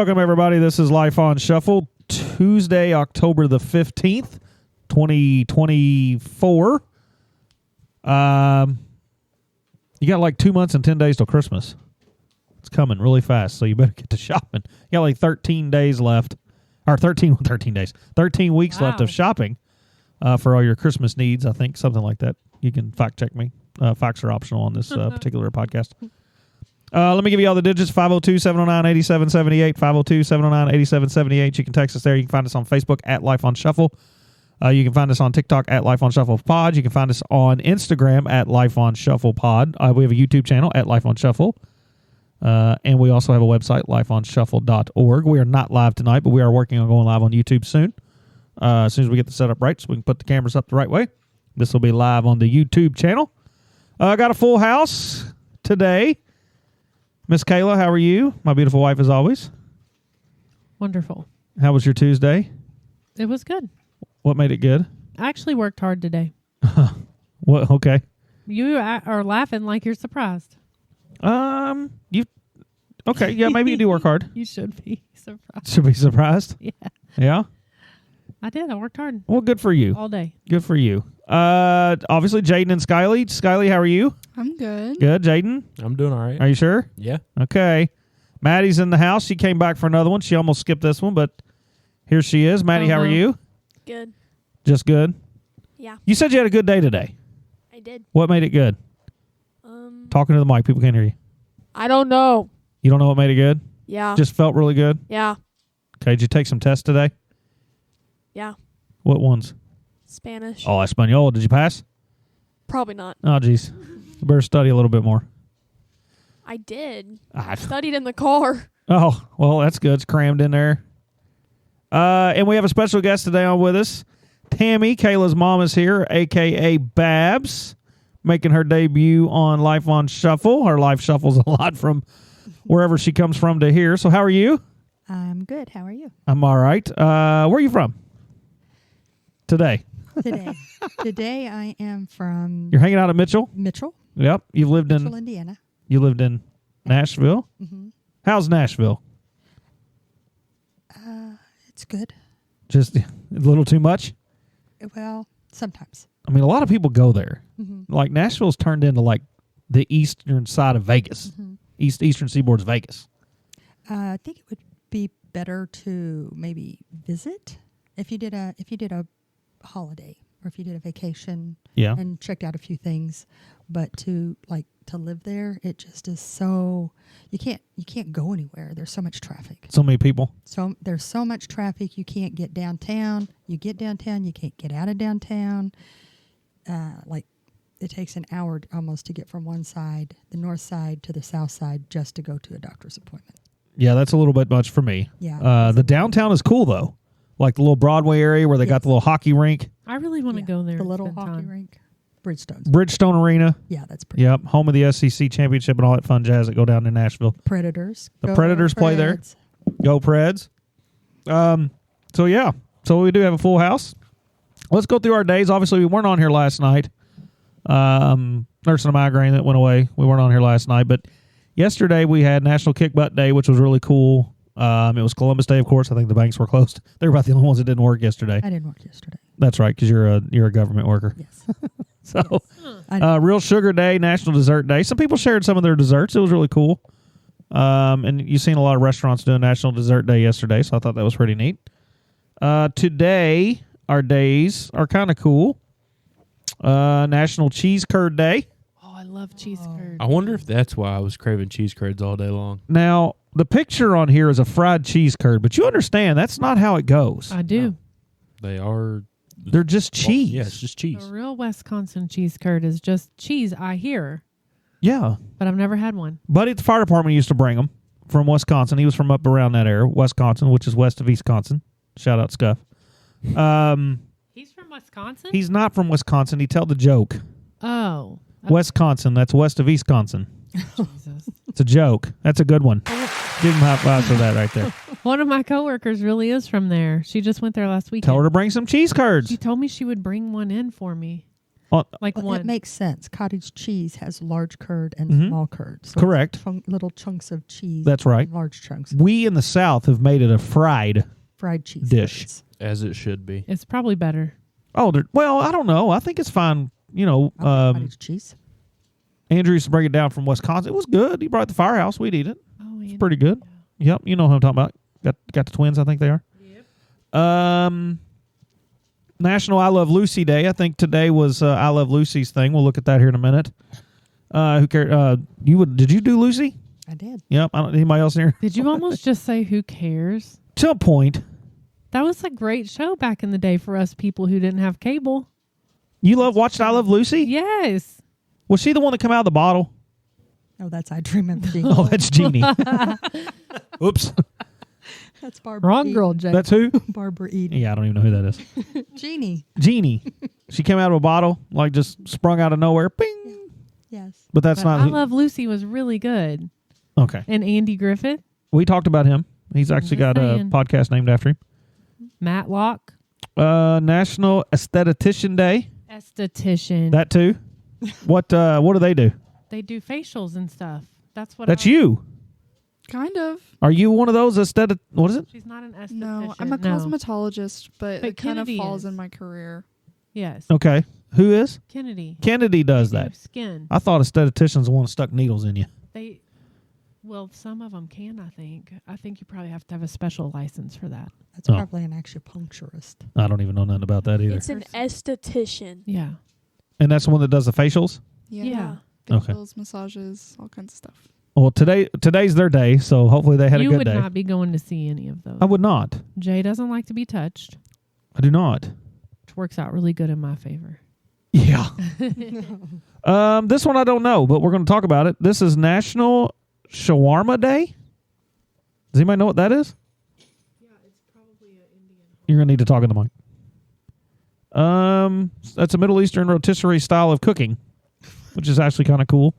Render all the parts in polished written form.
Welcome, everybody. This is Life on Shuffle, Tuesday, October the 15th, 2024. You got like 2 months and 10 days till Christmas. It's coming really fast, so you better get to shopping. You got like 13 days left, or 13 weeks left of shopping for all your Christmas needs, I think, something like that. You can fact check me. Facts are optional on this particular podcast. Let me give you all the digits, 502-709-8778, 502-709-8778. You can text us there. You can find us on Facebook at Life on Shuffle. You can find us on TikTok at Life on Shuffle Pod. You can find us on Instagram at Life on Shuffle Pod. We have a YouTube channel at Life on Shuffle. And we also have a website, lifeonshuffle.org. We are not live tonight, but we are working on going live on YouTube soon. As soon as we get the setup right, so we can put the cameras up the right way. This will be live on the YouTube channel. I got a full house today. Miss Kayla, how are you? My beautiful wife, as always. Wonderful. How was your Tuesday? It was good. What made it good? I actually worked hard today. What? Okay. You are laughing like you're surprised. You. Okay, yeah, maybe you do work hard. You should be surprised. Should be surprised. Yeah. Yeah? I did. I worked hard. Well, good for you. All day. Good for you. Obviously, Jaden and Skyly. Skyly, how are you? I'm good. Good. Jaden? I'm doing all right. Are you sure? Yeah. Okay. Maddie's in the house. She came back for another one. She almost skipped this one, but here she is. Maddie, how are you? Good. Just good? Yeah. You said you had a good day today. I did. What made it good? Talking to the mic. People can't hear you. I don't know. You don't know what made it good? Yeah. Just felt really good? Yeah. Okay. Did you take some tests today? Yeah. What ones? Spanish. Oh, Espanol. Did you pass? Probably not. Oh, geez. You better study a little bit more. I did. Ah, Studied in the car. Oh, well, that's good. It's crammed in there. And we have a special guest today on with us. Tammy, Kayla's mom, is here, a.k.a. Babs, making her debut on Life on Shuffle. Her life shuffles a lot from wherever she comes from to here. So how are you? I'm good. How are you? I'm all right. Where are you from today? Today I am from You're hanging out at Mitchell? Mitchell. Yep. You've lived Mitchell, in Indiana. You lived in Nashville? Mm-hmm. How's Nashville? It's good. Just a little too much? Well, sometimes. I mean, a lot of people go there. Mm-hmm. Like, Nashville's turned into, like, the eastern side of Vegas. Mm-hmm. Eastern Seaboard's Vegas. I think it would be better to maybe visit if you did a holiday or if you did a vacation Yeah. and checked out a few things. But to live there, it just is so you can't go anywhere. There's so much traffic. So many people. So there's so much traffic. You can't get downtown. You get downtown, you can't get out of downtown. Like it takes an hour almost to get from one side, the north side, to the south side just to go to a doctor's appointment. Yeah, that's a little bit much for me. Yeah. The downtown is cool, though. Like the little Broadway area where they got the little hockey rink. I really want to go there. The and little spend hockey time. rink. Bridgestone. Bridgestone Arena. Yeah, that's pretty. Yep. Home of the SEC championship and all that fun jazz that go down in Nashville. Predators. The Predators play there. Preds. Go Preds. So, yeah. So, we do have a full house. Let's go through our days. Obviously, we weren't on here last night. Nursing a migraine that went away. We weren't on here last night. But yesterday, we had National Kick Butt Day, which was really cool. It was Columbus Day, of course. I think the banks were closed. They were about the only ones that didn't work yesterday. I didn't work yesterday. That's right, because you're a government worker. Yes. So, Real Sugar Day, National Dessert Day. Some people shared some of their desserts. It was really cool. And you've seen a lot of restaurants doing National Dessert Day yesterday, so I thought that was pretty neat. Today, our days are kind of cool. National Cheese Curd Day. Oh, I love cheese curd. I wonder if that's why I was craving cheese curds all day long. Now, the picture on here is a fried cheese curd, but you understand that's not how it goes. I do. They are... They're just cheese. Yeah, it's just cheese. The real Wisconsin cheese curd is just cheese, I hear, Yeah. but I've never had one. Buddy at the fire department used to bring them from Wisconsin. He was from up around that area, Wisconsin, which is west of Wisconsin. Shout out, Scuff. He's from Wisconsin? He's not from Wisconsin. He tell the joke. Oh. Wisconsin. That's west of Wisconsin. Jesus. It's a joke. That's a good one. Give him high five for that right there. One of my coworkers really is from there. She just went there last weekend. Tell her to bring some cheese curds. She told me she would bring one in for me. Like Well, one. it makes sense. Cottage cheese has large curd and Mhm. small curd. So it's Correct. little chunks of cheese. That's right. and large chunks. We in the South have made it a fried. Fried cheese Dish. curds. As it should be. It's probably better. Oh, well, I don't know. I think it's fine. You know, I like cottage cheese. Andrew used to bring it down from Wisconsin. It was good. He brought it to the firehouse. We'd eat it. Oh, It's pretty good. Yep, you know who I'm talking about. Got the twins, I think they are. Yep. National I Love Lucy Day. I think today was I Love Lucy's thing. We'll look at that here in a minute. Who cares? Did you do Lucy? I did. Yep. Anybody else here? Did you almost just say who cares? To a point. That was a great show back in the day for us people who didn't have cable. You watched I Love Lucy? Yes. Was she the one that came out of the bottle? Oh, that's I Dream of Jeannie. Oh, that's Jeannie. Oops. That's Barbara. Wrong Eden. girl, Jay. That's who? Barbara Eden. Yeah, I don't even know who that is. Jeannie. Jeannie. She came out of a bottle, like just sprung out of nowhere. Bing. Yes. But that's But not I who. Love Lucy was really good. Okay. And Andy Griffith, We talked about him. He's actually Just got a saying. podcast named after him. Matlock, National Aesthetician Day. esthetician. That too. What do they do? They do facials and stuff. That's what. That's you. Kind of. Are you one of those aesthetic? What is it? She's not an esthetician. No, I'm a No. cosmetologist, but it kind of Kennedy falls is. in my career. Yes, Okay. Who is? Kennedy. Kennedy does They do that. Skin. I thought aestheticians the one that stuck needles in you. Well, some of them can. I think. I think you probably have to have a special license for that. That's Oh. probably an acupuncturist. I don't even know nothing about that either. It's an esthetician. Yeah. And that's the one that does the facials? Yeah. Okay. Facials, massages, all kinds of stuff. Well, today's their day, so hopefully they had You a good would day. not be going to see any of those. I would not. Jay doesn't like to be touched, I do not. which works out really good in my favor. Yeah. This one I don't know, but we're going to talk about it. This is National Shawarma Day. Does anybody know what that is? Yeah, it's probably an Indian. You're going to need to talk in the mic. That's a Middle Eastern rotisserie style of cooking, which is actually kind of cool.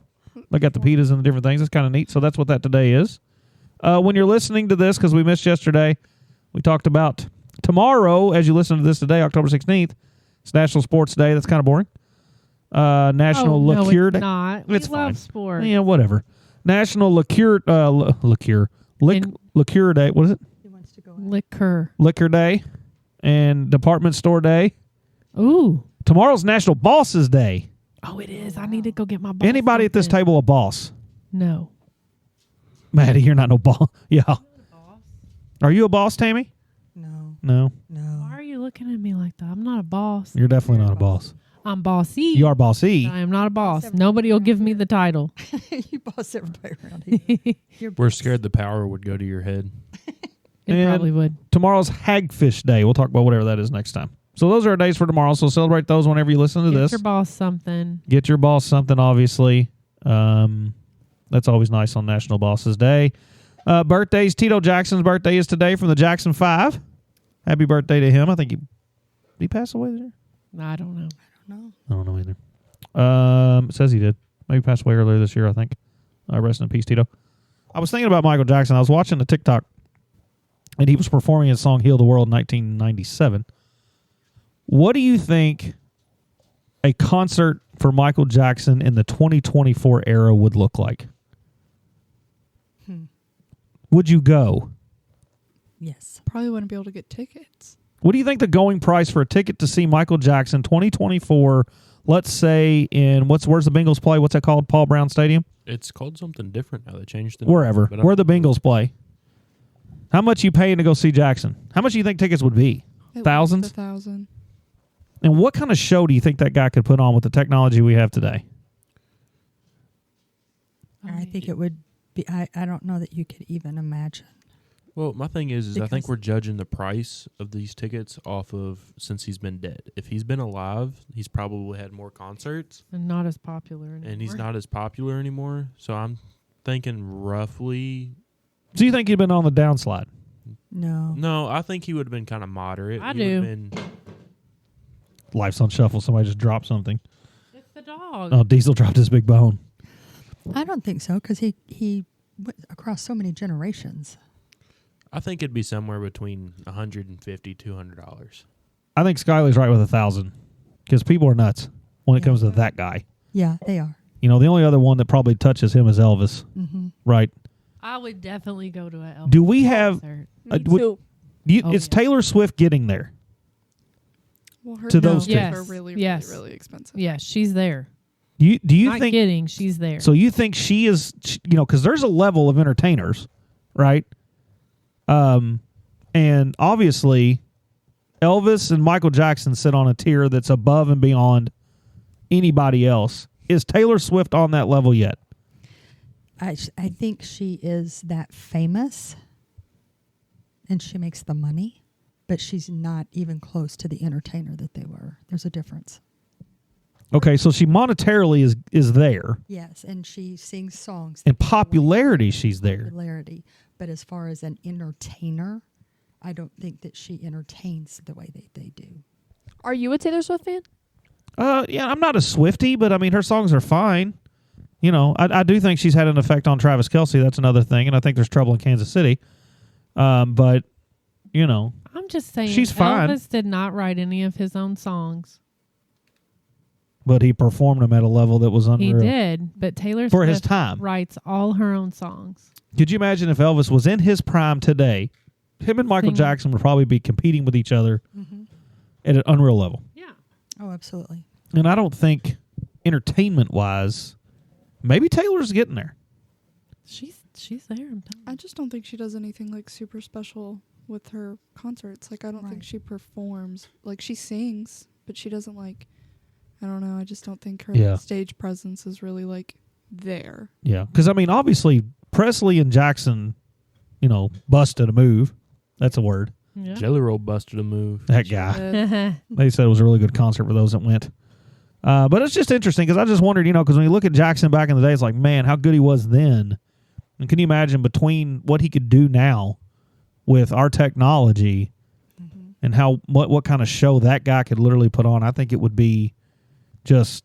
They got the pitas and the different things. It's kind of neat. So that's what that today is. When you're listening to this, because we missed yesterday, we talked about tomorrow, as you listen to this today, October 16th, it's National Sports Day. That's kind of boring. National no, Liqueur it's Day. not. It's We fine. love sports. Yeah, whatever. National Liqueur Liqueur Day. What is it? He wants to go out. Liquor. Liquor Day and Department Store Day. Ooh. Tomorrow's National Bosses Day. Oh, it is. I need to go get my boss. Anybody at this something. table a boss? No. Maddie, you're not no boss. Yeah. Are you a boss, Tammy? No. No. No. Why are you looking at me like that? I'm not a boss. You're definitely not a boss. I'm bossy. You are bossy. I am not a boss. Nobody will give me the title. You boss everybody around here. You're We're boss. scared the power would go to your head. It And- probably would. Tomorrow's Hagfish Day. We'll talk about whatever that is next time. So those are our days for tomorrow. So celebrate those whenever you listen to Get this. your boss something. Get your boss something, obviously. That's always nice on National Bosses Day. Birthdays. Tito Jackson's birthday is today from the Jackson 5. Happy birthday to him. I think he passed away there? I don't know. No. I don't know either. It says he did. Maybe passed away earlier this year, I think. Rest in peace, Tito. I was thinking about Michael Jackson. I was watching the TikTok, and he was performing his song Heal the World in 1997. What do you think a concert for Michael Jackson in the 2024 era would look like? Would you go? Yes. Probably wouldn't be able to get tickets. What do you think the going price for a ticket to see Michael Jackson 2024, let's say in, where's the Bengals play? What's that called? Paul Brown Stadium? It's called something different now. They changed it. Wherever. But Where the Bengals play. How much you paying to go see Jackson? How much do you think tickets would be? At least Thousands? 1,000. And what kind of show do you think that guy could put on with the technology we have today? I think it would be. I don't know that you could even imagine. Well, my thing is I think Because- we're judging the price of these tickets off of since he's been dead. If he's been alive, he's probably had more concerts, And not as popular anymore. and he's not as popular anymore. So I'm thinking roughly. Do you think he'd been on the downslide? No. No, I think he would have been kind of moderate. I He do. would've Been, Life's on shuffle. Somebody just dropped something. It's the dog. Oh, Diesel dropped his big bone. I don't think so because he went across so many generations. I think it'd be somewhere between $150, $200. I think Skyler's right with 1,000 because people are nuts. when it Yeah. comes to that guy. Yeah, they are. You know, the only other one that probably touches him is Elvis, Mm-hmm. right? I would definitely go to a Elvis Do we have? concert. Me would- too. Oh, is yeah. Taylor Swift getting there? Well, her To those tickets two. are really, Yes. really expensive. Yeah, she's there. Do you Not think? kidding, she's there. So you think she is? You know, because there's a level of entertainers, right? And obviously, Elvis and Michael Jackson sit on a tier that's above and beyond anybody else. Is Taylor Swift on that level yet? I think she is that famous, and she makes the money, but she's not even close to the entertainer that they were. There's a difference. Okay, so she monetarily is there. Yes, and she sings songs. In popularity, she's there. Popularity, but as far as an entertainer, I don't think that she entertains the way they do. Are you a Taylor Swift fan? Yeah, I'm not a Swiftie, but I mean, her songs are fine. You know, I do think she's had an effect on Travis Kelce. That's another thing, and I think there's trouble in Kansas City. But you know, I'm just saying, She's fine. Elvis did not write any of his own songs. but he performed them at a level that was unreal. He did, but Taylor For Swift his time. writes all her own songs. Could you imagine if Elvis was in his prime today? Him and Michael Singing. Jackson would probably be competing with each other at an unreal level. Yeah. Oh, absolutely. And I don't think entertainment-wise, maybe Taylor's getting there. She's there. I'm telling I you. just don't think she does anything like super special with her concerts. Like I don't think Right. she performs. Like she sings, but she doesn't like. I don't know. I just don't think her Yeah. stage presence is really like there. Yeah, because I mean, obviously Presley and Jackson, you know, busted a move. That's a word. Yeah. Jelly Roll busted a move. That guy. Uh-huh. They said it was a really good concert for those that went. But it's just interesting because I just wondered, you know, because when you look at Jackson back in the day, it's like, man, how good he was then. And can you imagine between what he could do now with our technology and how what kind of show that guy could literally put on? I think it would be just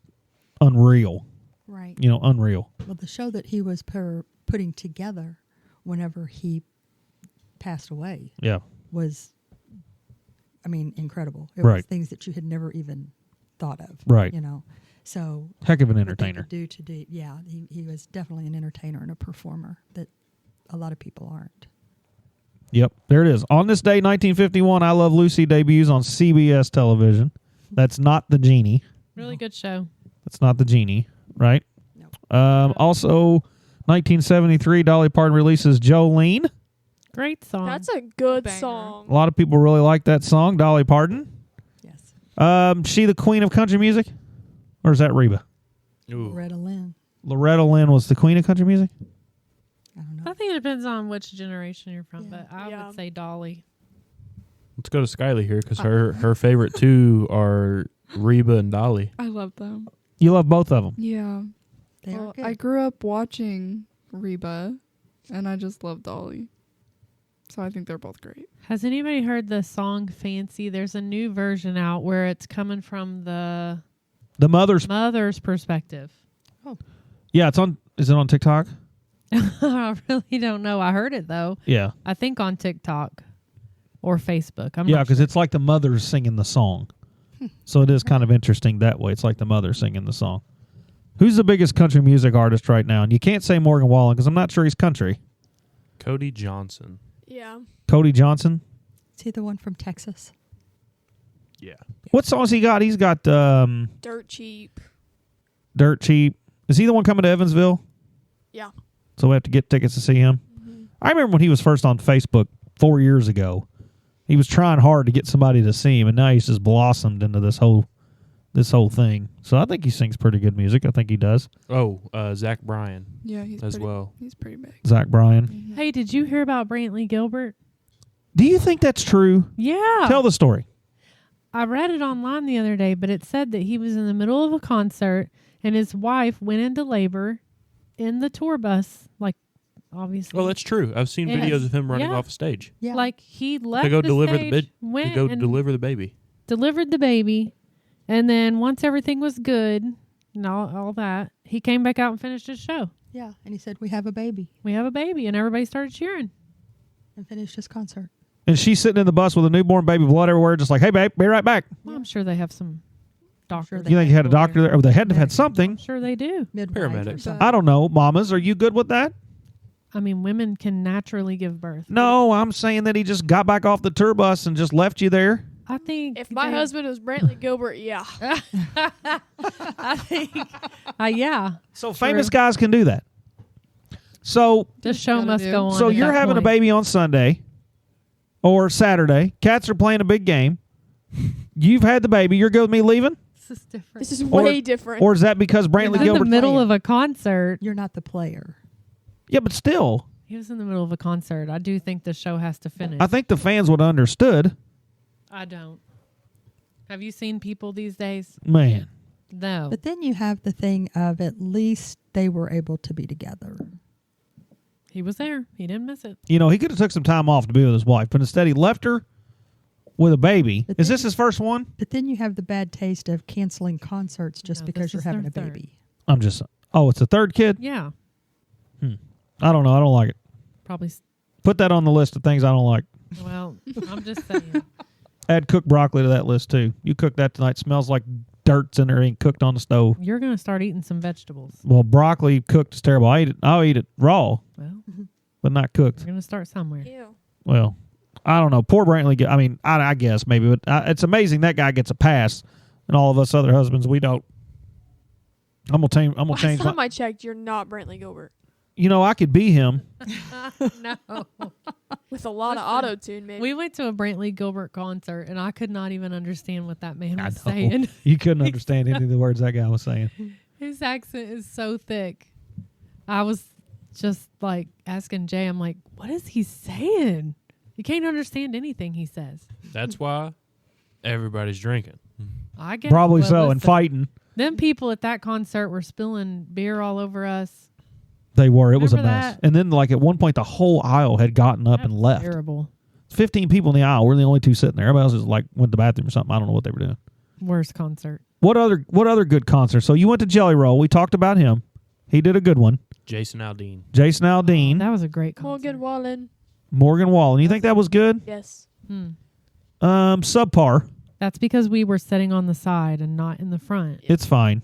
unreal. Right. You know, unreal. Well, the show that he was putting together whenever he passed away Yeah. was, I mean, incredible. It Right. was things that you had never even thought of. Right. You know, so Heck of an what they entertainer. could do, yeah, he was definitely an entertainer and a performer that a lot of people aren't. Yep, there it is. On this day, 1951, I Love Lucy debuts on CBS television. That's not the Genie. Really good show. That's not the Genie, right? No. Also, 1973, Dolly Parton releases Jolene. Great song. That's a good Banger. A song. lot of people really like that song, Dolly Parton. Yes. She the queen of country music? Or is that Reba? Ooh. Loretta Lynn. Loretta Lynn was the queen of country music? I don't know. I think it depends on which generation you're from, Yeah. but I Yeah. would say Dolly. Let's go to Skyly here because her favorite two are Reba and Dolly. I love them. You love both of them. Yeah. They are Well, good. I grew up watching Reba, and I just love Dolly. So I think they're both great. Has anybody heard the song Fancy? There's a new version out where it's coming from the The mother's. mother's perspective. Yeah, it's on. Is it on TikTok? I really don't know. I heard it though. Yeah. I think on TikTok or Facebook. I'm Yeah, not because sure. it's like the mother's singing the song. So it is kind of interesting that way. It's like the mother singing the song. Who's the biggest country music artist right now? And you can't say Morgan Wallen because I'm not sure he's country. Cody Johnson. Yeah. Cody Johnson. Is he the one from Texas? Yeah. What songs he got? He's got Dirt cheap. Dirt Cheap. Is he the one coming to Evansville? Yeah. So we have to get tickets to see him. I remember when he was first on Facebook 4 years ago. He was trying hard to get somebody to see him, and now he's just blossomed into this whole thing. So I think he sings pretty good music. I think he does. Oh, Zach Bryan Yeah, he's as pretty, well. He's pretty big. Zach Bryan. Mhm. Hey, did you hear about Brantley Gilbert? Do you think that's true? Yeah. Tell the story. I read it online the other day, but it said that he was in the middle of a concert and his wife went into labor in the tour bus, like obviously. Well, that's true. I've seen Yes. videos of him running Yeah. off a stage Yeah. like he left to go the deliver stage, the went to go and deliver the baby. delivered the baby, and then once everything was good and all that, he came back out and finished his show. Yeah. And he said, we have a baby, We have a baby, and everybody started cheering. and finished his concert. And she's sitting in the bus with a newborn baby, blood everywhere, just like, hey, babe, be right back. Well, I'm sure they have some. doctor. sure You think you had a there. doctor there? Or they had to have had something. Sure they do. Midwife or Paramedics. something. I don't know. Mamas, are you good with that? I mean, women can naturally give birth. No, I'm saying that he just got back off the tour bus and just left you there. I think If my they- husband was Brantley Gilbert, yeah. I think, yeah, So famous guys can do that. So the show Gotta must do. go on. So at you're that having a point. baby on Sunday or Saturday. Cats are playing a big game. You've had the baby. You're good with me leaving? This is different. This is Or- way different. Or is that because He Brantley was in the Gilbert? middle of a concert. You're not the player. Yeah, but still, He was in the middle of a concert. I do think the show has to finish. I think the fans would have understood. I don't. Have you seen people these days? Man, No. But then you have the thing of at least they were able to be together. He was there. He didn't miss it. you know, he could have took some time off to be with his wife, but instead he left her with a baby. But Is then- this his first one? But then you have the bad taste of canceling concerts just No, because this you're is having their a third. baby. I'm just. Oh, it's a third kid? Yeah. I don't know. I don't like it. Probably. Put that on the list of things I don't like. Well, I'm just saying. Add cooked broccoli to that list too. You cook that tonight. Smells like dirt's in there. Ain't cooked on the stove. You're going to start eating some vegetables. Well, broccoli cooked is terrible. I'll eat it raw, Well, but not cooked. you're going to start somewhere. Ew. Well, I don't know. Poor Brantley. I mean, I guess maybe, but it's amazing that guy gets a pass, and all of us other husbands we don't. I'm gonna Last change. time I checked, you're not Brantley Gilbert. You know, I could be him. No. With a lot of auto tune, maybe. We went to a Brantley Gilbert concert, and I could not even understand what that man I was know. saying. You couldn't understand any of the words that guy was saying. His accent is so thick. I was just like asking Jay, I'm like, what is he saying? You can't understand anything he says. That's why everybody's drinking. I guess. Probably well, so, and listen, fighting. Them people at that concert were spilling beer all over us. They were. It was a Remember mess. that? And then, like at one point, the whole aisle had gotten up That and was left. Terrible. 15 people in the aisle. We're the only two sitting there. Everybody else is like went to the bathroom or something. I don't know what they were doing. Worst concert. What other good concerts? So you went to Jelly Roll. We talked about him. He did a good one. Jason Aldean. Jason Aldean, That was a great concert. Morgan Wallen. Morgan Wallen. You think that was good? Yes. Subpar. That's because we were sitting on the side and not in the front. It's fine.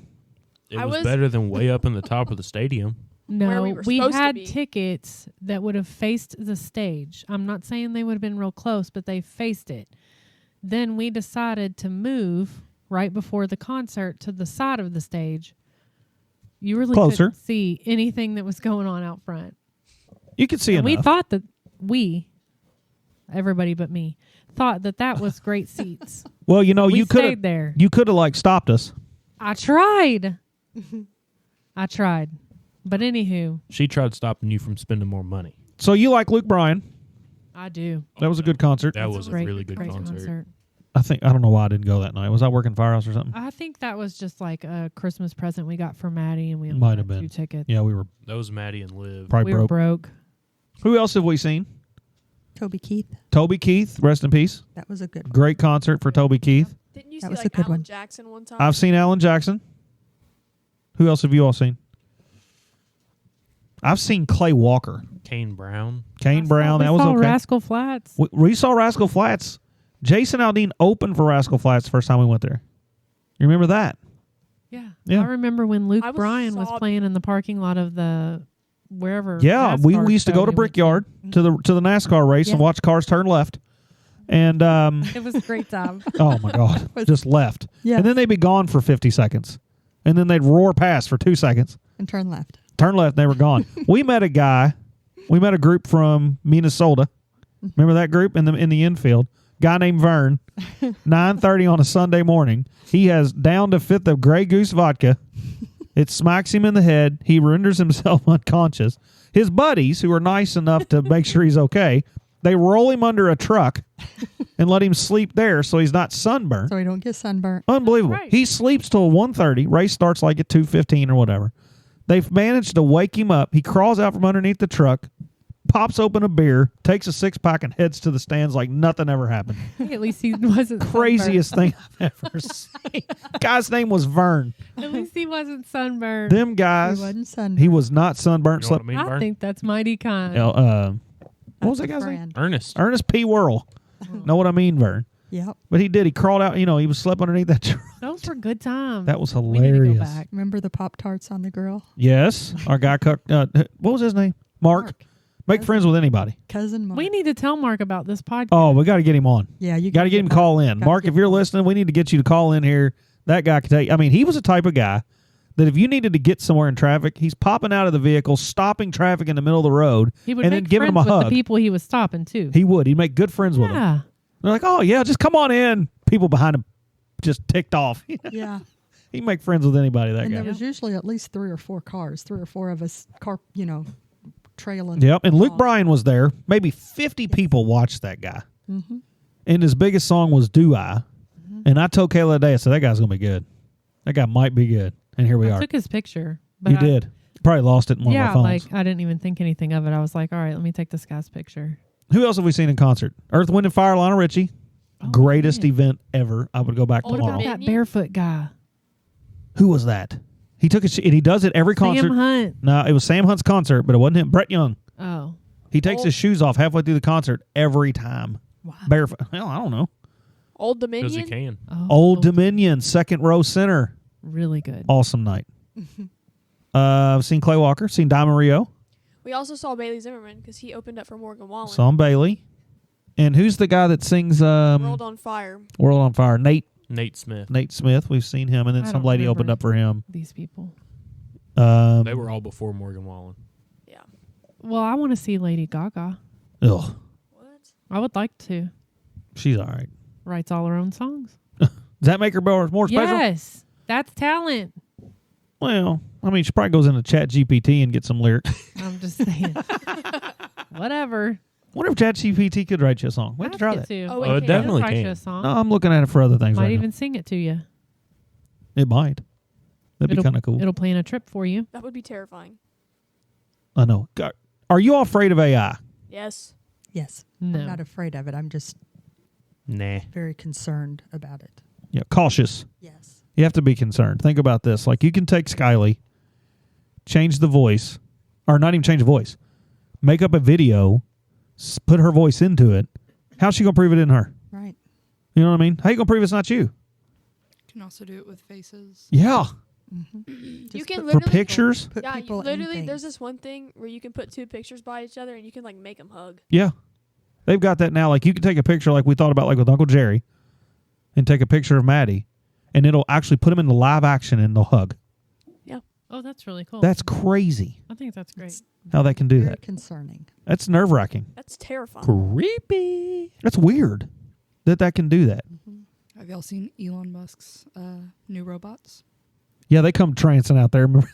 It I was was- better than way up in the top of the stadium. No, Where we were supposed to had be. tickets that would have faced the stage. I'm not saying they would have been real close, but they faced it. Then we decided to move right before the concert to the side of the stage. You really Closer. couldn't see anything that was going on out front. You could see And enough. we thought that everybody but me, thought that was great seats. well, you know, We you could stayed have there. you could have like stopped us. I tried. But anywho, She tried stopping you from spending more money. So you like Luke Bryan? I do. That was a good concert. That was a Great- really good great concert. I don't know why I didn't go that night. Was I working Firehouse or something? I think that was just like a Christmas present we got for Maddie, and we only Might got have been. 2 tickets. Yeah, we were That was Maddie and Liv. probably We were broke. broke. Who else have we seen? Toby Keith, Toby Keith, rest in peace. that was a good one. Great concert for Toby Keith. Didn't you That see was a like good Alan one. Jackson one time? I've seen Alan Jackson. Who else have you all seen? I've seen Clay Walker, Kane Brown. Kane Brown. That was saw okay. Rascal Flats. We saw Rascal Flats. Jason Aldean opened for Rascal Flats the first time we went there. You remember that? Yeah. Yeah. I remember when Luke I was Bryan was sobbing. playing in the parking lot of the wherever. Yeah, we NASCAR used to show go to we went Brickyard to the NASCAR race and Yeah. watch cars turn left. And It was a great time. oh my God, just left. Yeah, And then they'd be gone for 50 seconds. And then they'd roar past for 2 seconds. and turn left. Turn left, and they were gone. We met a group from Minnesota. Remember that group in the infield? Guy named Vern. 9:30 on a Sunday morning. He has downed a fifth of Grey Goose vodka. It smacks him in the head. He renders himself unconscious. His buddies, who are nice enough to make sure he's okay, they roll him under a truck and let him sleep there so he's not sunburned. So we don't get sunburnt. Unbelievable. Right. He sleeps till 1:30. Race starts like at 2:15 or whatever. They've managed to wake him up. He crawls out from underneath the truck, pops open a beer, takes a 6-pack, and heads to the stands like nothing ever happened. At least he wasn't Craziest thing I've ever seen. Guy's name was Vern. sunburned. At least he wasn't sunburned. Them He guys, wasn't sunburnt. he was not sunburnt. You know what I Slept, mean, I Vern? think that's mighty kind. what was that That's guy's a name? friend. Ernest. Ernest P. Whirl. Know what I mean, Vern? Yep. But he did. He crawled out. You know, he was slept underneath that truck. Those were good times. That was We need to go hilarious. back. Remember the Pop-Tarts on the grill? Yes. Our guy cooked. What was his name? Mark. Make friends with anybody. Cousin Mark. We need to tell Mark about this podcast. Oh, we got to get him on. Yeah, you Got to get him to call in. Mark, if you're listening, we need to get you to call in here. That guy could tell you. I mean, he was the type of guy that if you needed to get somewhere in traffic, he's popping out of the vehicle, stopping traffic in the middle of the road, He would and make then giving friends them a with hug. the people he was stopping too. He would. He'd make good friends with them. Yeah. They're like, oh, yeah, just come on in. People behind him just ticked off. Yeah. He'd make friends with anybody, that And guy. there was usually at least 3 or 4 cars, 3 or 4 of us, trailing. Yep. And Luke along. Bryan was there. Maybe 50 people watched that guy. Mm-hmm. And his biggest song was Do I. And I told Kayla today, I said, that guy's going to be good. That guy might be good. And here we I are. took his picture. But You did. Probably lost it in one Yeah, of my phones. like I didn't even think anything of it. I was like, all right, let me take this guy's picture. Who else have we seen in concert? Earth, Wind, and Fire, Lionel Richie. Oh, Greatest man. event ever. I would go back What What tomorrow. about that Dominion? barefoot guy? Who was that? He took and he does it every concert. Sam Hunt. No, it was Sam Hunt's concert, but it wasn't him. Brett Young. Oh. He takes his shoes off halfway through the concert every time. Wow. Barefoot. Well, I don't know. Old Because he Dominion. can. Oh, Old Dominion, second row center. really good. Awesome night. I've seen Clay Walker, seen Diamond Rio, We also saw Bailey Zimmerman because he opened up for Morgan Wallen. saw Bailey. And who's the guy that sings World on Fire. World on Fire? Nate Nate Smith. Smith. We've seen him, and then I some don't lady remember. opened up for him. These people. They were all before Morgan Wallen. Yeah. Well, I want to see Lady Gaga. Ugh, What? I would like to. she's all right. Writes all her own songs. Does that make her more special? Yes. That's talent. Well, I mean, she probably goes into Chat GPT and gets some lyrics. I'm just saying. Whatever. Wonder if Chat GPT could write you a song. We have to try Ask that. it to. Oh, wait, Oh, it can. definitely It'll write you can. a song. No, I'm looking at it for other things Might right even sing it to you. now. It might. That'd be It'll- kind of cool. It'll plan a trip for you. That would be terrifying. I know. Are you all afraid of AI? Yes. Yes. No. I'm not afraid of it. I'm just Nah. very concerned about it. Yeah, cautious. Yes. You have to be concerned. Think about this. Like, you can take Skyly, change the voice, or not even change the voice, make up a video, put her voice into it. How's she going to prove it in her? Right. You know what I mean? How you going to prove it's not you? You can also do it with faces. Yeah. You Just can put- literally For pictures? Put Yeah, people in literally. things. There's this one thing where you can put 2 pictures by each other and you can like make them hug. Yeah. They've got that now. Like, you can take a picture like we thought about, like with Uncle Jerry, and take a picture of Maddie, and it'll actually put them into live action and they'll hug. Oh, that's really cool. That's crazy I think that's great. how they can do Very that. concerning. That's nerve-wracking. That's terrifying. Creepy. That's weird that can do that. Have y'all seen Elon Musk's new robots? Yeah, they come trancing out there. Remember?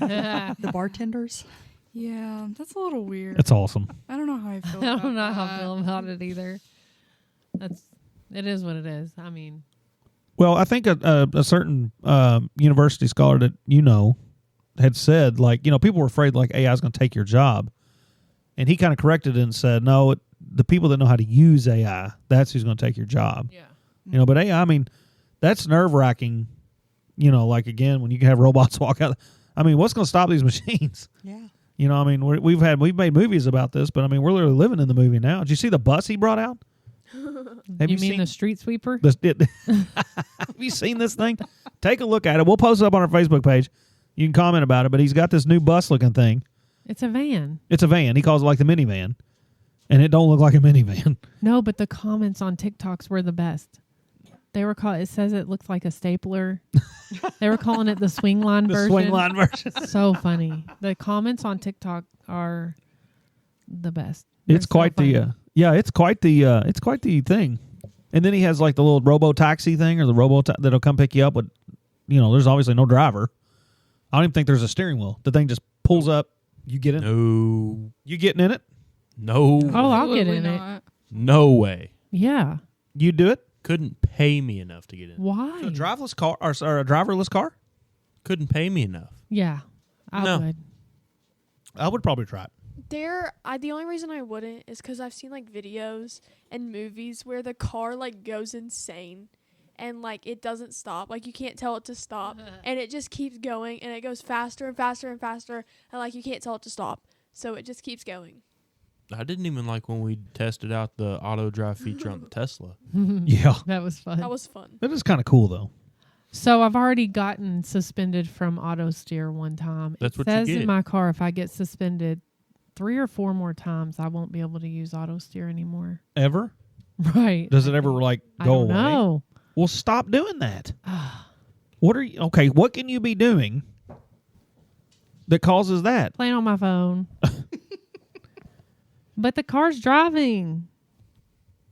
The bartenders. Yeah, that's a little weird. That's awesome. I don't know how I feel. I about don't know how I that. feel about it either. It is what it is. I mean, Well, I think a certain university scholar that had said, like, people were afraid like AI is going to take your job, and he kind of corrected it and said, no, the people that know how to use AI, that's who's going to take your job. yeah. But AI, I mean, that's nerve wracking. Like again, when you can have robots walk out. I mean, what's going to stop these machines? Yeah. I mean, we've made movies about this, but I mean, we're literally living in the movie now. Did you see the bus he brought out? Have you you mean seen the street sweeper? Have you seen this thing? Take a look at it. We'll post it up on our Facebook page. You can comment about it, but he's got this new bus-looking thing. It's a van. It's a van. He calls it like the minivan, and it don't look like a minivan. No, but the comments on TikToks were the best. They were called. It says it looks like a stapler. They were calling it the swing line The version. swing line version. So funny. The comments on TikTok are the best. They're It's so quite funny. it's quite the thing. And then he has like the little robo taxi thing, or the robo that'll come pick you up. With, there's obviously no driver. I don't even think there's a steering wheel. The thing just pulls up. You get in. No. You getting in it? No. Oh, I'll get Absolutely in it. not. No way. Yeah. You do it? Couldn't pay me enough to get in. Why? A driverless car or a driverless car? Couldn't pay me enough. Yeah. I No. would. I would probably try it. The only reason I wouldn't is because I've seen like videos and movies where the car like goes insane and like it doesn't stop. Like you can't tell it to stop and it just keeps going and it goes faster and faster and faster and like you can't tell it to stop. So it just keeps going. I didn't even like when we tested out the auto drive feature on the Tesla. Yeah. That was fun. That was fun. It is kind of cool, though. So I've already gotten suspended from auto steer one time. That's it what you says get. in my car if I get suspended 3 or 4 more times, I won't be able to use auto steer anymore. Ever? Right. Does it ever, like, I go don't away? know. Well, stop doing that. What are you... Okay, what can you be doing that causes that? Playing on my phone. But the car's driving.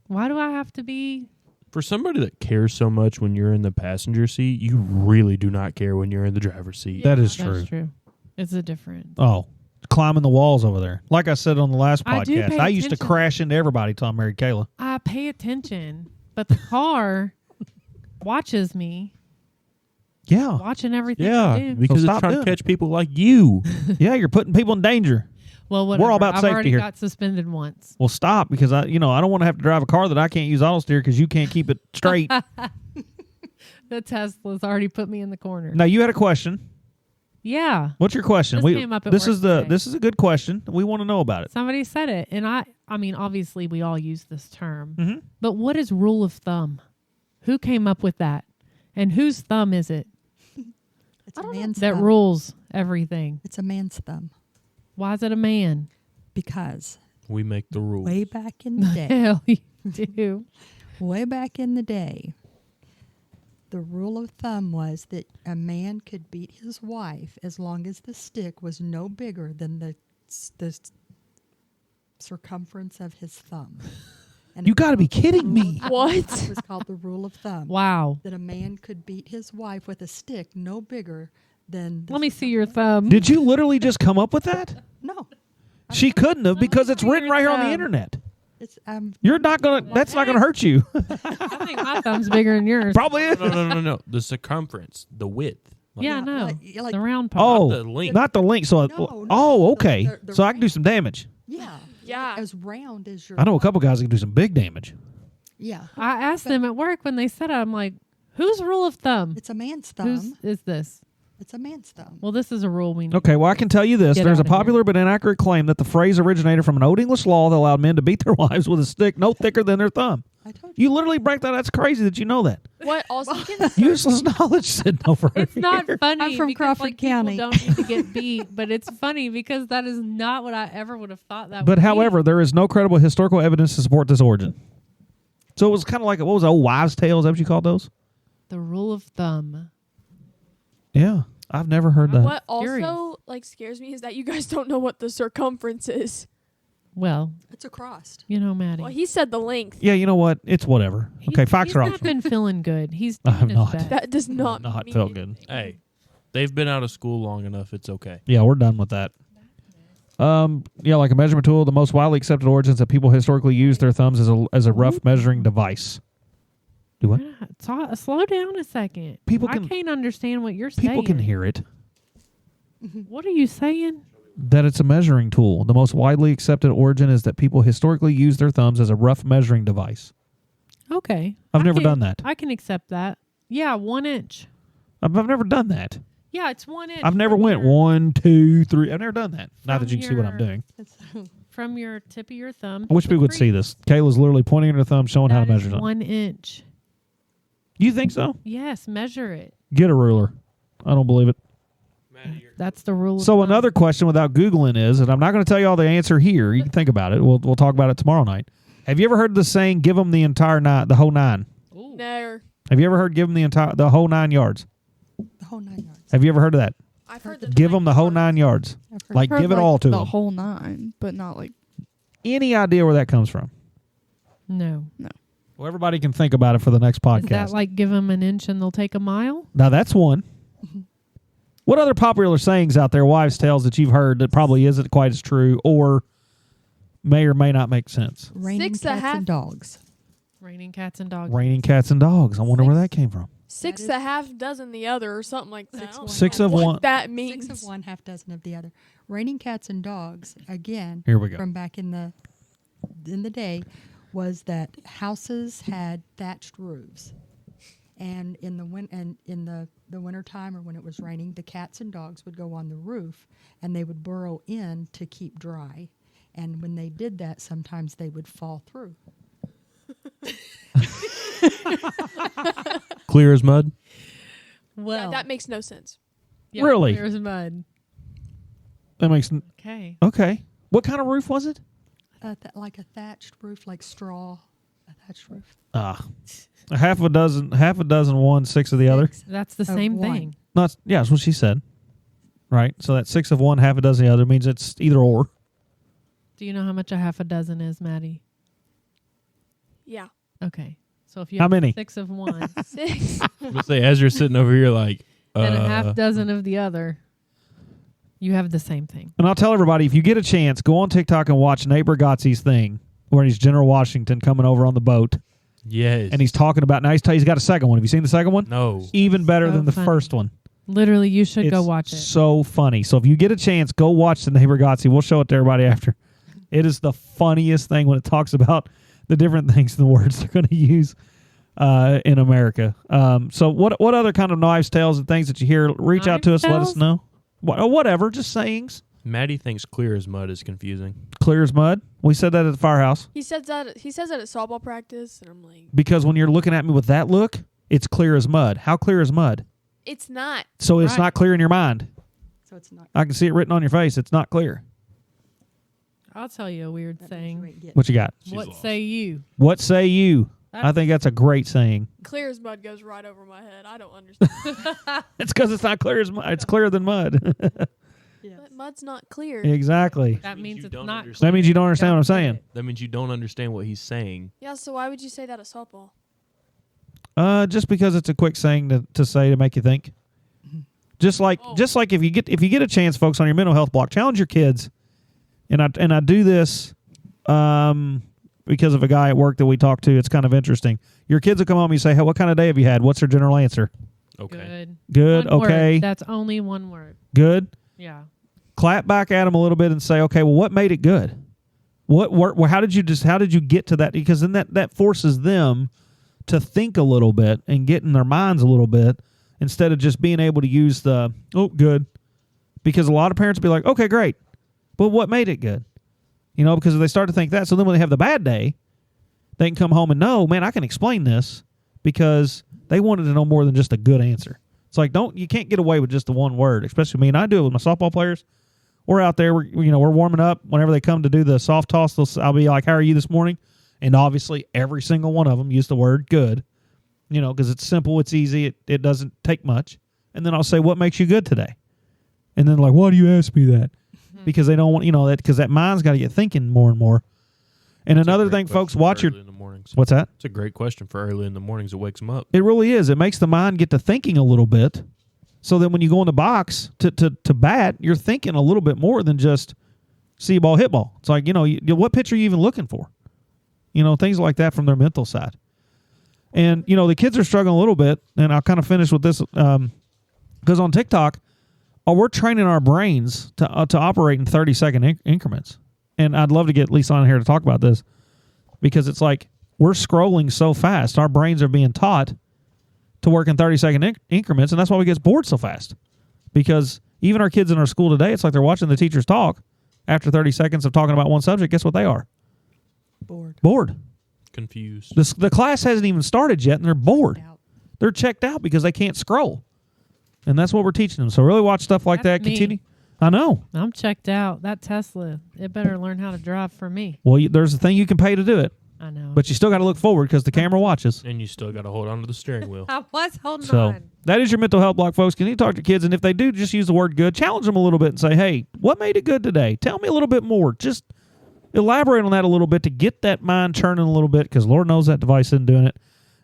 Why do I have to be... For somebody that cares so much when you're in the passenger seat, you really do not care when you're in the driver's seat. That is true. That's true. It's a difference. Oh, climbing the walls over there. Like I said on the last I do podcast, pay I used to attention. crash into everybody till I married Kayla. I pay attention, but the car watches me, Yeah. watching everything I Yeah, do. because So it's stop trying to doing catch people like you. Yeah, you're putting people in danger. Well, whatever. We're all about I've safety already here. got suspended once. Well, stop, because I don't want to have to drive a car that I can't use auto steer because you can't keep it straight. The Tesla's already put me in the corner. Now, you had a question. Yeah. What's your question? This came up at this work is the today. this is a good question. We want to know about it. Somebody said it, and I mean, obviously we all use this term, Mhm. but what is rule of thumb? Who came up with that? And whose thumb is it It's a man's that thumb. rules everything? It's a man's thumb Why is it a man? because We make the rules. way back in the day, Hell, you do. way back in the day, the rule of thumb was that a man could beat his wife as long as the stick was no bigger than the circumference of his thumb. And You it was got to be called the kidding rule of me. thumb. What? It was called the rule of thumb. Wow. That a man could beat his wife with a stick no bigger than. The Let me see your thumb. Did you literally just come up with that? No, She couldn't have because it's see written your right here on the thumb. internet. it's You're not gonna. That's not gonna hurt you. I think my thumb's bigger than yours. Probably is. No. The circumference, the width. Like, Yeah, no. like The round part. Oh, the length. not the link. So, No, oh, okay. the So I can do some damage. yeah, Yeah. as round as your. I know a couple guys that can do some big damage. Yeah, I asked them at work when they said it, I'm like, whose rule of thumb? it's a man's Whose thumb. is this? It's a man's thumb. Well, this is a rule we need. Okay, well, I can tell you this. Get There's a outta here. popular but inaccurate claim that the phrase originated from an old English law that allowed men to beat their wives with a stick no thicker than their thumb. I told you. You literally break that. That's crazy that you know that. What? Also, you can Useless knowledge sitting over It's not here. funny. I'm from because, Crawford like, people County. don't need to get beat, but it's funny because that is not what I ever would have thought that. But would however, there is no credible historical evidence to support this origin. So it was kind of like, what was it, old wives' tales? Is that what you called those? be. The rule of thumb. Yeah. I've never heard that. What Curious. also like scares me is that you guys don't know what the circumference is. Well, It's a cross. you know, Maddie. Well, he said the length. Yeah, you know what? It's whatever. Okay, facts he's are not optional. been feeling good. He's I doing have his not. best. That does not. Not mean felt good. Hey, they've been out of school long enough. It's okay. Yeah, we're done with that. Yeah, like a measurement tool, the most widely accepted origins that people historically use their thumbs as a rough measuring device. Do what? Slow down a second. People I can- can't understand what you're saying. People can hear it. What are you saying? That it's a measuring tool. The most widely accepted origin is that people historically use their thumbs as a rough measuring device. Okay. I've I never can- done that. I can accept that. Yeah, 1 inch. I've never done that. Yeah, it's 1 inch. I've never from went your- 1, 2, 3. I've never done that. Not that From you can see what I'm your- doing. from your tip of your thumb. I wish to people the could see crease. this. Kayla's literally pointing at her thumb, showing how to That is measure something. 1 inch. You think so? Yes, measure it. Get a ruler. I don't believe it. That's the rule. So of thumb. another question without Googling is, and I'm not going to tell you all the answer here. You can think about it. We'll talk about it tomorrow night. Have you ever heard the saying, give them the entire nine, the whole nine? Ooh. No, Have you ever heard give them the whole 9 yards? The whole 9 yards. Have you ever heard of that? I've heard the Give them the whole 9 yards. I've heard Like, Heard, give it like, all to the them. whole 9, but not like Any idea where that comes from? No. Well, everybody can think about it for the next Is podcast. that like give them an inch and they'll take a mile? Now, that's one. What other popular sayings out there, wives' tales, that you've heard that probably isn't quite as true or may or may not make sense? Raining 6 and a cats half. and dogs. Raining cats and dogs. Raining cats and dogs. I wonder where that came from. six is- a half dozen the other or something like that. I don't Six know of what one. That means 6 of one, half dozen of the other. Raining cats and dogs, again, Here we go. from back in the day, was that houses had thatched roofs. And in the wintertime or when it was raining, the cats and dogs would go on the roof and they would burrow in to keep dry. And when they did that, sometimes they would fall through. Clear as mud. Well, that makes no sense. yeah, Really? There's mud. That makes Okay. okay. What kind of roof was it? Like a thatched roof, like straw. A thatched roof. Half a dozen one, 6 of the other. That's the Of same one. thing. No, that's what she said. Right. So that 6 of one, half a dozen of the other means it's either or. Do you know how much a half a dozen is, Maddie? Yeah. Okay. So if you How have many? 6 of one 6. I'm gonna say as you're sitting over here, like, and a half dozen of the other, you have the same thing. And I'll tell everybody, if you get a chance, go on TikTok and watch Nate Bargatze's thing where he's General Washington coming over on the boat. yes, And he's talking about, now he's got a second one. Have you seen the second one? no. Even better So than the funny. first one. Literally, you should go It's watch it. so funny. So if you get a chance, go watch the Nate Bargatze. We'll show it to everybody after. It is the funniest thing when it talks about the different things and the words they're going to use in America. So what other kind of knives, tales, and things that you hear? Reach out to us. Knives, Let us tales? know. Whatever. Just sayings. Maddie thinks clear as mud is confusing. Clear as mud. We said that at the firehouse. He says that at softball practice, and I'm like, Because when you're looking at me with that look, it's clear as mud. How clear is mud? it's not. So it's Right. not clear in your mind. So it's not. I can see it written on your face. It's not clear. I'll tell you a weird That means you saying. ain't getting What you got? She's What lost. say you? What say you? I That's- think that's a great saying. Clear as mud goes right over my head. I don't understand. It's because it's not clear as mud. It's clearer than mud. Yeah. But mud's not clear. Exactly. That means you it's don't not. understand. That means you don't understand what I'm saying. That means you don't understand what he's saying. Yeah, so why would you say that at softball? Just because it's a quick saying to say to make you think. Just like if you get a chance, folks, on your mental health block, challenge your kids. And I do this because of a guy at work that we talked to. It's kind of interesting. Your kids will come home and you say, "Hey, what kind of day have you had?" What's their general answer? Okay. Good. One word. Okay. That's only one word. Good. Yeah. Clap back at them a little bit and say, "Okay, well, what made it good? How did you get to that?" Because then that forces them to think a little bit and get in their minds a little bit instead of just being able to use the good. Because a lot of parents will be like, "Okay, great, but what made it good?" Because if they start to think that, so then when they have the bad day, they can come home and know, man, I can explain this because they wanted to know more than just a good answer. It's like you can't get away with just the one word, especially me. And I do it with my softball players. We're out there, we're warming up. Whenever they come to do the soft toss, I'll be like, "How are you this morning?" And obviously, every single one of them use the word good, because it's simple, it's easy, it doesn't take much. And then I'll say, "What makes you good today?" And then like, "Why do you ask me that?" Because they don't want, that because that mind's got to get thinking more and more. And That's a another great thing, folks, question watch for your. early in the mornings. What's that? It's a great question for early in the mornings. It wakes them up. It really is. It makes the mind get to thinking a little bit, so that when you go in the box to bat, you're thinking a little bit more than just see ball, hit ball. It's like, what pitch are you even looking for? Things like that from their mental side. And, the kids are struggling a little bit, and I'll kind of finish with this because on TikTok, we're training our brains to operate in 30-second increments. And I'd love to get Lisa on here to talk about this because it's like we're scrolling so fast. Our brains are being taught to work in 30-second increments, and that's why we get bored so fast. Because even our kids in our school today, it's like they're watching the teachers talk. After 30 seconds of talking about one subject, guess what they are? Bored. Confused. The class hasn't even started yet, and they're bored. Out. They're checked out because they can't scroll. And that's what we're teaching them. So really watch stuff like That's that. me. Continue. I know. I'm checked out. That Tesla, it better learn how to drive for me. Well, there's a thing you can pay to do it, I know. but you still got to look forward because the camera watches. And you still got to hold on to the steering wheel. I was holding So on. that is your mental health block, folks. Can you talk to kids? And if they do, just use the word good. Challenge them a little bit and say, "Hey, what made it good today? Tell me a little bit more." Just elaborate on that a little bit to get that mind churning a little bit because Lord knows that device isn't doing it.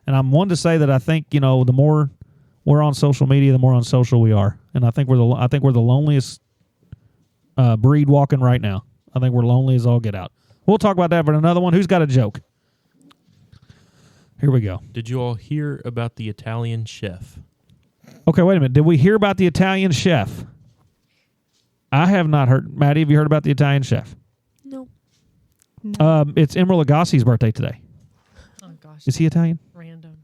And I'm one to say that I think, the more we're on social media, the more unsocial we are. And I think we're the loneliest breed walking right now. I think we're lonely as all get out. We'll talk about that for another one. Who's got a joke? Here we go. Did you all hear about the Italian chef? Okay, wait a minute. Did we hear about the Italian chef? I have not heard. Maddie, have you heard about the Italian chef? No. It's Emeril Lagasse's birthday today. Oh, gosh. Is he Italian? Random.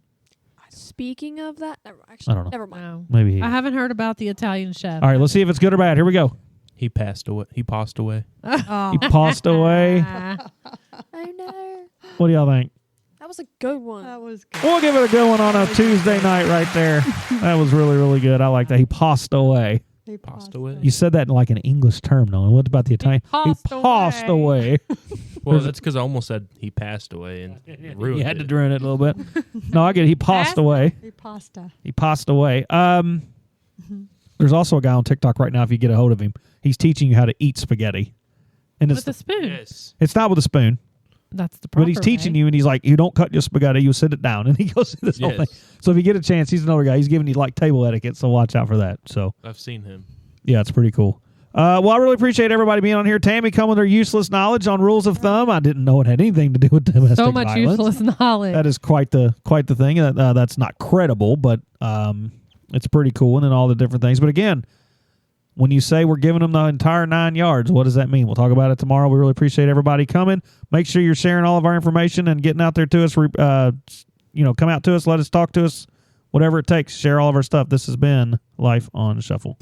Speaking of that, I don't know. never mind. No. Maybe he is. I haven't heard about the Italian chef. All right, let's see if it's good or bad. Here we go. He passed away. He passed away. Oh. He passed away. Oh no, What do y'all think? that was a good one. That was good. We'll give it a good one on a Tuesday night right there. That was really, really good. I like that. He passed away. He Passed away. You said that in like an English term, though. And what about the Italian? passed passed away. Well, that's because I almost said he passed away and ruined You had it. to ruin it a little bit. No, I get it. He passed away. He pasta. He passed away. There's also a guy on TikTok right now, if you get a hold of him, he's teaching you how to eat spaghetti. And With a spoon. Yes. it's not with a spoon, That's the proper but he's teaching way. you, and he's like, you don't cut your spaghetti, you sit it down. And he goes through this whole thing. Yes. So if you get a chance, he's another guy. He's giving you like table etiquette, so watch out for that. So I've seen him. yeah, it's pretty cool. Well, I really appreciate everybody being on here. Tammy coming with her useless knowledge on rules of thumb. I didn't know it had anything to do with domestic So much violence. useless knowledge. That is quite the thing. That's not credible, but it's pretty cool, and then all the different things. But again, when you say we're giving them the entire 9 yards, what does that mean? We'll talk about it tomorrow. We really appreciate everybody coming. Make sure you're sharing all of our information and getting out there to us. Come out to us, let us talk to us, whatever it takes. Share all of our stuff. This has been Life on Shuffle.